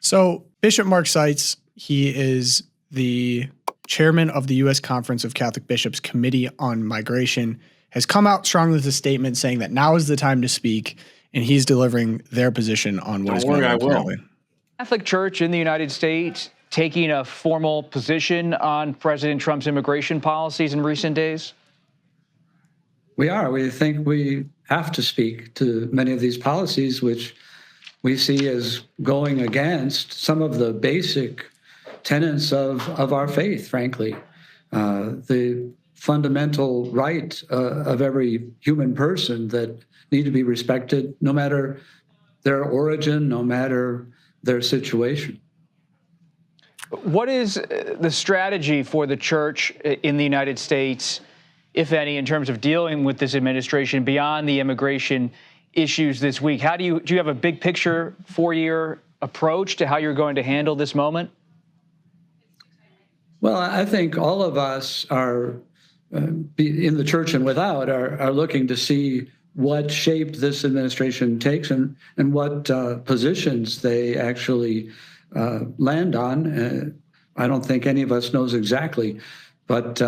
So Bishop Mark Seitz, he is the chairman of the U.S. Conference of Catholic Bishops Committee on Migration, has come out strongly with a statement saying that now is the time to speak, and he's delivering their position on what is going on currently. Catholic Church in the United States taking a formal position on President Trump's immigration policies in recent days? We are. We think we have to speak to many of these policies, which we see as going against some of the basic tenets of our faith, frankly. The fundamental right of every human person that need to be respected, no matter their origin, no matter their situation. What is the strategy for the church in the United States, if any, in terms of dealing with this administration beyond the immigration issues this week? Do you have a big picture 4-year approach to how you're going to handle this moment? Well, I think all of us are in the church and without are looking to see what shape this administration takes and what positions they actually land on. I don't think any of us knows exactly, but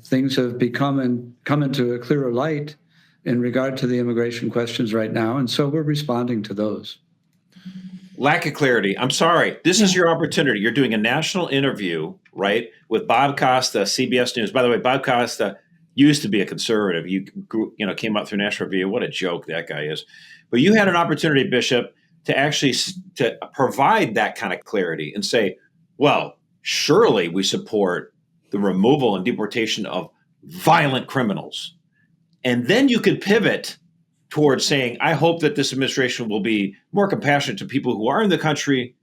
things have come into a clearer light in regard to the immigration questions right now, and so we're responding to those. Lack of clarity. I'm sorry. This is your opportunity. You're doing a national interview, right, with Bob Costa, CBS News. By the way, Bob Costa used to be a conservative. Came out through National Review. What a joke that guy is. But you had an opportunity, Bishop, to actually to provide that kind of clarity and say, well, surely we support the removal and deportation of violent criminals. And then you could pivot towards saying, I hope that this administration will be more compassionate to people who are in the country,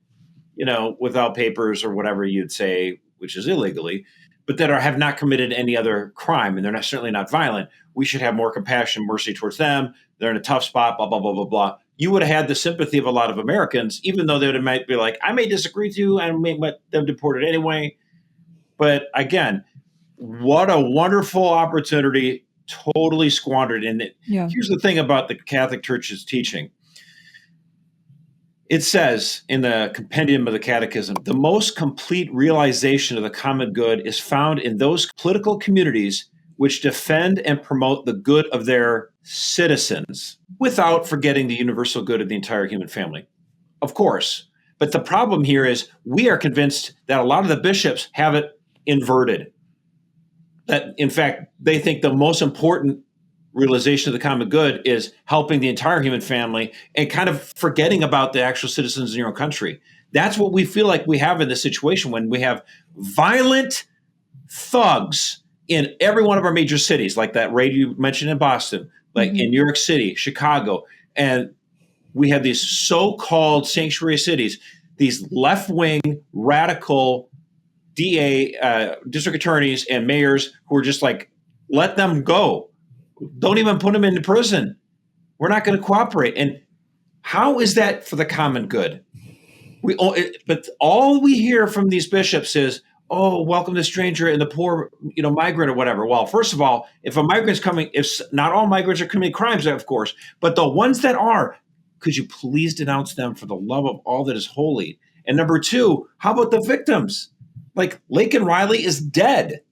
without papers or whatever you'd say, which is illegally, but that have not committed any other crime, and they're certainly not violent. We should have more compassion, mercy towards them. They're in a tough spot, blah, blah, blah, blah, blah. You would have had the sympathy of a lot of Americans, even though they might be like, I may disagree with you, and may let them deported anyway. But again, what a wonderful opportunity, totally squandered. And Here's the thing about the Catholic Church's teaching. It says in the compendium of the Catechism, the most complete realization of the common good is found in those political communities which defend and promote the good of their citizens without forgetting the universal good of the entire human family. Of course. But the problem here is we are convinced that a lot of the bishops have it inverted. That, in fact, they think the most important realization of the common good is helping the entire human family and kind of forgetting about the actual citizens in your own country. That's what we feel like we have in this situation when we have violent thugs in every one of our major cities, like that raid you mentioned in Boston, like in New York City, Chicago. And we have these so-called sanctuary cities, these left-wing radical DA, district attorneys and mayors who are just like, let them go. Don't even put them into prison. We're not going to cooperate. And how is that for the common good? But all we hear from these bishops is, oh, welcome the stranger and the poor, migrant or whatever. Well, first of all, if a migrant's coming, if not all migrants are committing crimes, of course, but the ones that are, could you please denounce them for the love of all that is holy? And number two, how about the victims? Like Laken Riley is dead.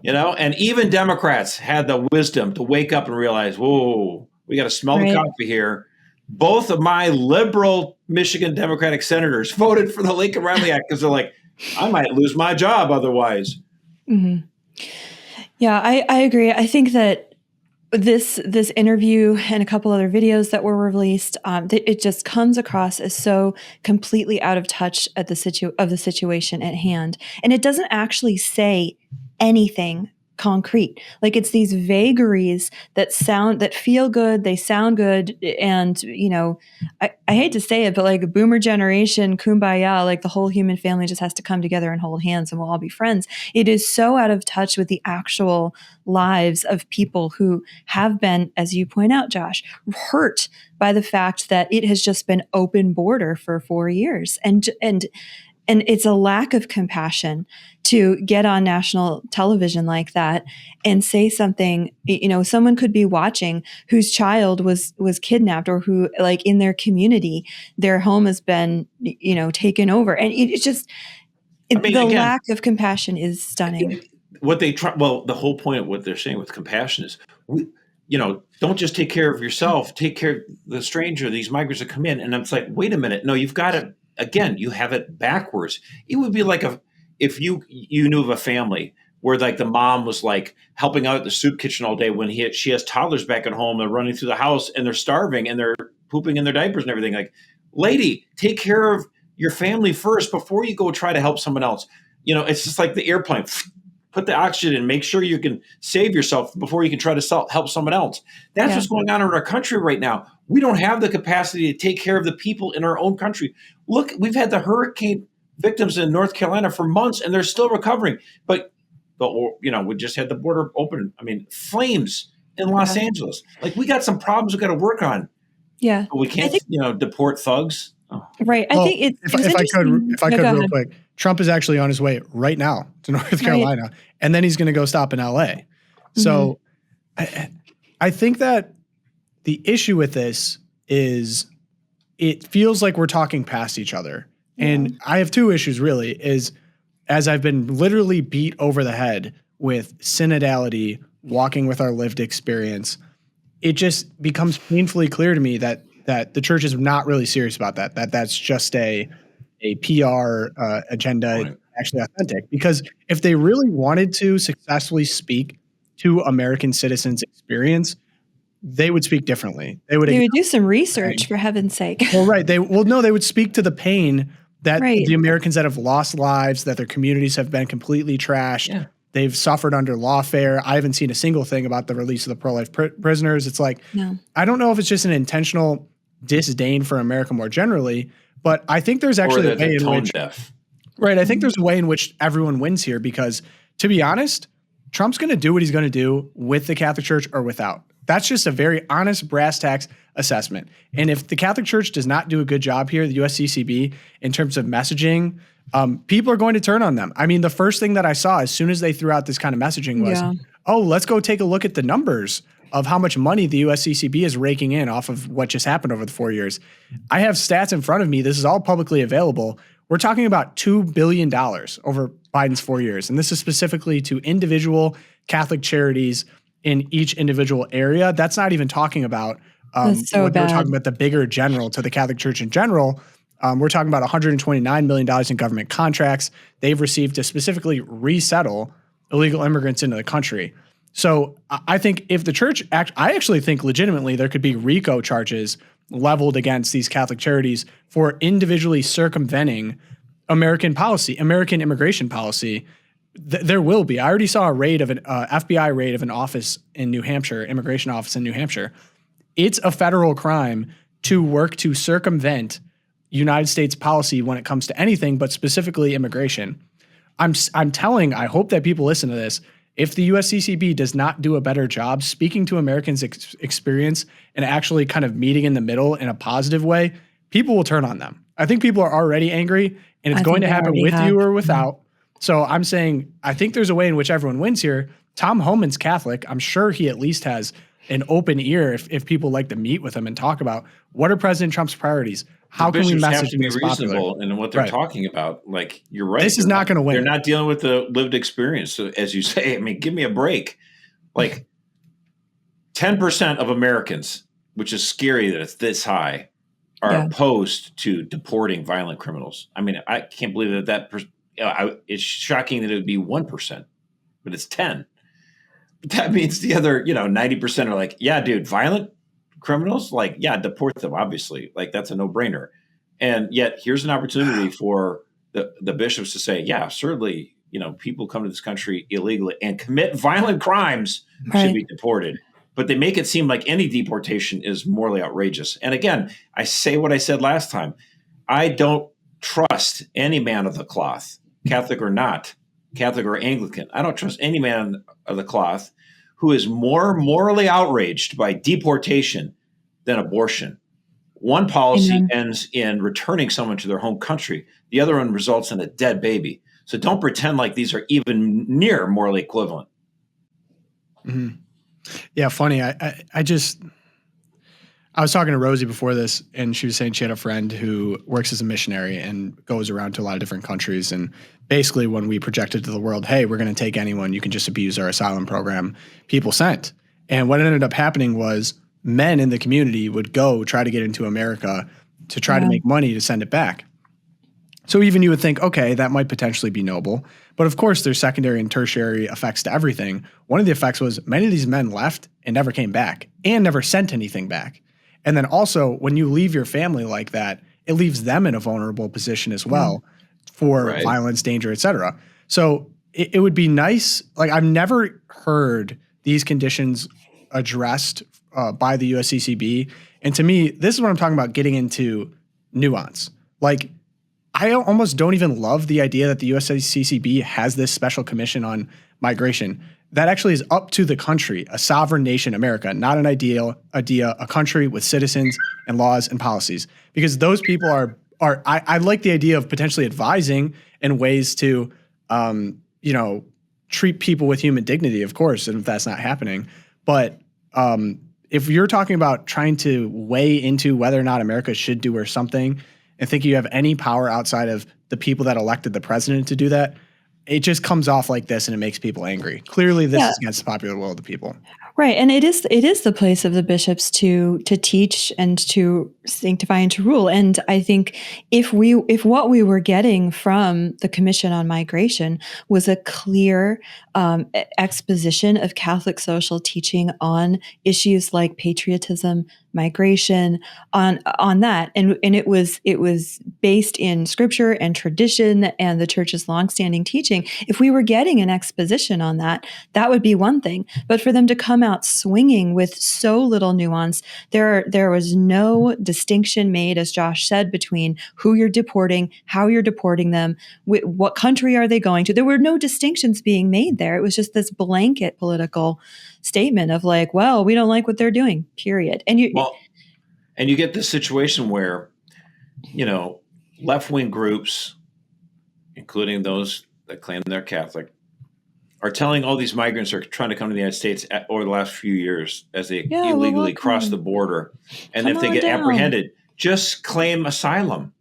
And even Democrats had the wisdom to wake up and realize, whoa, we got to smell the coffee here. Both of my liberal Michigan Democratic senators voted for the Laken Riley Act because they're like, I might lose my job otherwise. Mm-hmm. Yeah, I agree. I think that this interview and a couple other videos that were released, it just comes across as so completely out of touch of the situation at hand, and it doesn't actually say anything concrete. Like, it's these vagaries that feel good, they sound good, and I hate to say it, but like boomer generation kumbaya, like the whole human family just has to come together and hold hands and we'll all be friends. It is so out of touch with the actual lives of people who have been, as you point out, Josh, hurt by the fact that it has just been open border for 4 years. And And it's a lack of compassion to get on national television like that and say something. Someone could be watching whose child was kidnapped, or who, like, in their community, their home has been, taken over. And it's just, lack of compassion is stunning. What they try, the whole point of what they're saying with compassion is, don't just take care of yourself, take care of the stranger, these migrants that come in. And it's like, wait a minute. No, you've got it. Again, you have it backwards. It would be like if you knew of a family where, like, the mom was like helping out at the soup kitchen all day when she has toddlers back at home and running through the house and they're starving and they're pooping in their diapers and everything. Like, lady, take care of your family first before you go try to help someone else. It's just like the airplane. Put the oxygen in, make sure you can save yourself before you can try to help someone else. That's what's going on in our country right now. We don't have the capacity to take care of the people in our own country. Look, we've had the hurricane victims in North Carolina for months, and they're still recovering. But we just had the border open. I mean, flames in Los Angeles. Like, we got some problems we got to work on. Yeah. But we can't, deport thugs. Oh. Right. I think if I could real quick, Trump is actually on his way right now to North Carolina, and then he's going to go stop in LA. So I think that the issue with this is it feels like we're talking past each other. And I have two issues, really, is as I've been literally beat over the head with synodality, walking with our lived experience, it just becomes painfully clear to me that the church is not really serious about that. That's just a PR agenda, actually authentic. Because if they really wanted to successfully speak to American citizens' experience, they would speak differently. They would do some research, for heaven's sake. Well, right. They would speak to the pain that the Americans that have lost lives, that their communities have been completely trashed. Yeah. They've suffered under lawfare. I haven't seen a single thing about the release of the pro-life prisoners. It's like, I don't know if it's just an intentional disdain for America more generally, but I think there's actually a way in which, I think there's a way in which everyone wins here, because, to be honest, Trump's going to do what he's going to do with the Catholic Church or without. That's just a very honest brass tacks assessment. And if the Catholic Church does not do a good job here, the USCCB, in terms of messaging, people are going to turn on them. I mean, the first thing that I saw as soon as they threw out this kind of messaging was, let's go take a look at the numbers of how much money the USCCB is raking in off of what just happened over the 4 years. I have stats in front of me. This is all publicly available. We're talking about $2 billion over Biden's 4 years. And this is specifically to individual Catholic charities in each individual area. That's not even talking about we're talking about the bigger general to the Catholic Church in general. We're talking about $129 million in government contracts they've received to specifically resettle illegal immigrants into the country. So I think if the church, I actually think legitimately there could be RICO charges leveled against these Catholic charities for individually circumventing American immigration policy. There will be. I already saw a raid of an FBI raid of an office in New Hampshire, immigration office in New Hampshire. It's a federal crime to work to circumvent United States policy when it comes to anything, but specifically immigration. I hope that people listen to this. If the USCCB does not do a better job speaking to Americans' experience and actually kind of meeting in the middle in a positive way, people will turn on them. I think people are already angry, and it's going to happen with you or without. So I'm saying I think there's a way in which everyone wins here. Tom Homan's Catholic. I'm sure he at least has an open ear if people like to meet with him and talk about what are President Trump's priorities. How can we message to be reasonable in what they're talking about? Like, you're right. This is not going to win. They're not dealing with the lived experience. So, as you say, I mean, give me a break. Like 10% of Americans, which is scary that it's this high, are opposed to deporting violent criminals. I mean, I can't believe that it's shocking that it would be 1%, but it's 10. But that means the other, 90% are like, yeah, dude, violent criminals, like, yeah, deport them, obviously. Like, that's a no-brainer. And yet here's an opportunity for the bishops to say, yeah, certainly, people come to this country illegally and commit violent crimes should be deported. But they make it seem like any deportation is morally outrageous. And again, I say what I said last time. I don't trust any man of the cloth, Catholic or not, Catholic or Anglican. I don't trust any man of the cloth who is more morally outraged by deportation than abortion One policy Amen. ends in returning someone to their home country. The other one results in a dead baby. So don't pretend like these are even near morally equivalent. Mm-hmm. Yeah, funny. I was talking to Rosie before this, and she was saying she had a friend who works as a missionary and goes around to a lot of different countries. And basically, when we projected to the world, hey, we're going to take anyone, you can just abuse our asylum program, people sent. And what ended up happening was men in the community would go try to get into America to try to make money to send it back. So even you would think, okay, that might potentially be noble. But of course, there's secondary and tertiary effects to everything. One of the effects was many of these men left and never came back and never sent anything back. And then also, when you leave your family like that, it leaves them in a vulnerable position as well for violence, danger, et cetera. So it would be nice. Like, I've never heard these conditions addressed by the USCCB. And to me, this is what I'm talking about, getting into nuance. Like, I almost don't even love the idea that the USCCB has this special commission on migration. That actually is up to the country, a sovereign nation, America, not an idea, a country with citizens and laws and policies. Because those people I like the idea of potentially advising in ways to, treat people with human dignity, of course, and if that's not happening. But if you're talking about trying to weigh into whether or not America should do or something, and think you have any power outside of the people that elected the president to do that, it just comes off like this and it makes people angry. Clearly, this is against the popular will of the people. Right. And it is the place of the bishops to teach and to sanctify and to rule. And I think if what we were getting from the Commission on Migration was a clear exposition of Catholic social teaching on issues like patriotism, migration, on that, and it was based in scripture and tradition and the church's longstanding teaching. If we were getting an exposition on that, that would be one thing. But for them to come out swinging with so little nuance, there was no distinction made, as Josh said, between who you're deporting, how you're deporting them, what country are they going to. There were no distinctions being made there. It was just this blanket political statement of like, well, we don't like what they're doing, period. And you get this situation where, left-wing groups, including those that claim they're Catholic, are telling all these migrants are trying to come to the United States over the last few years as they illegally cross the border. And if they get apprehended, just claim asylum.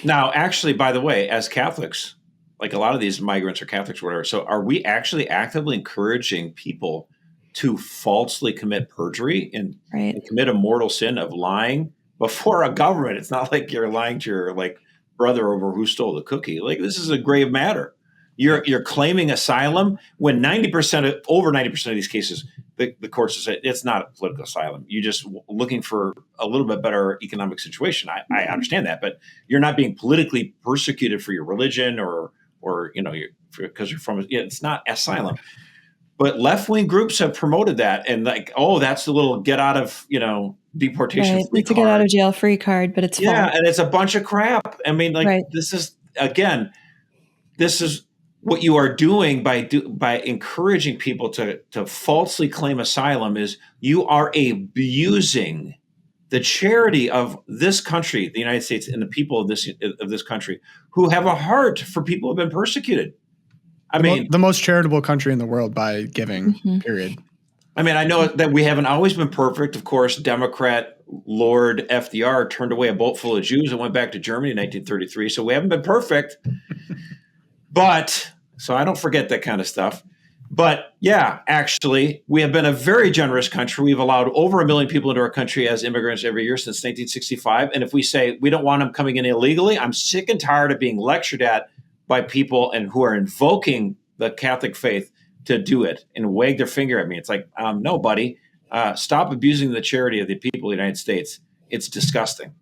Now, actually, by the way, as Catholics, like a lot of these migrants are Catholics or whatever, so are we actually actively encouraging people to falsely commit perjury and commit a mortal sin of lying before a government? It's not like you're lying to your brother over who stole the cookie. Like, this is a grave matter. You're claiming asylum when over 90% of these cases, the courts say it's not a political asylum. You're just looking for a little bit better economic situation. I understand that, but you're not being politically persecuted for your religion or because you're from. It's not asylum. But left-wing groups have promoted that and that's the little get out of deportation free it's a card. get out of jail free card, but it's and it's a bunch of crap. I mean, this is what you are doing by encouraging people to falsely claim asylum. Is you are abusing the charity of this country, the United States, and the people of this country who have a heart for people who have been persecuted. I mean, the most charitable country in the world by giving, period. I mean, I know that we haven't always been perfect. Of course, Democrat Lord FDR turned away a boat full of Jews and went back to Germany in 1933. So we haven't been perfect. But so I don't forget that kind of stuff. But yeah, actually, we have been a very generous country. We've allowed over 1 million people into our country as immigrants every year since 1965. And if we say we don't want them coming in illegally, I'm sick and tired of being lectured at by people and who are invoking the Catholic faith to do it and wag their finger at me. It's like, no, buddy, stop abusing the charity of the people of the United States. It's disgusting.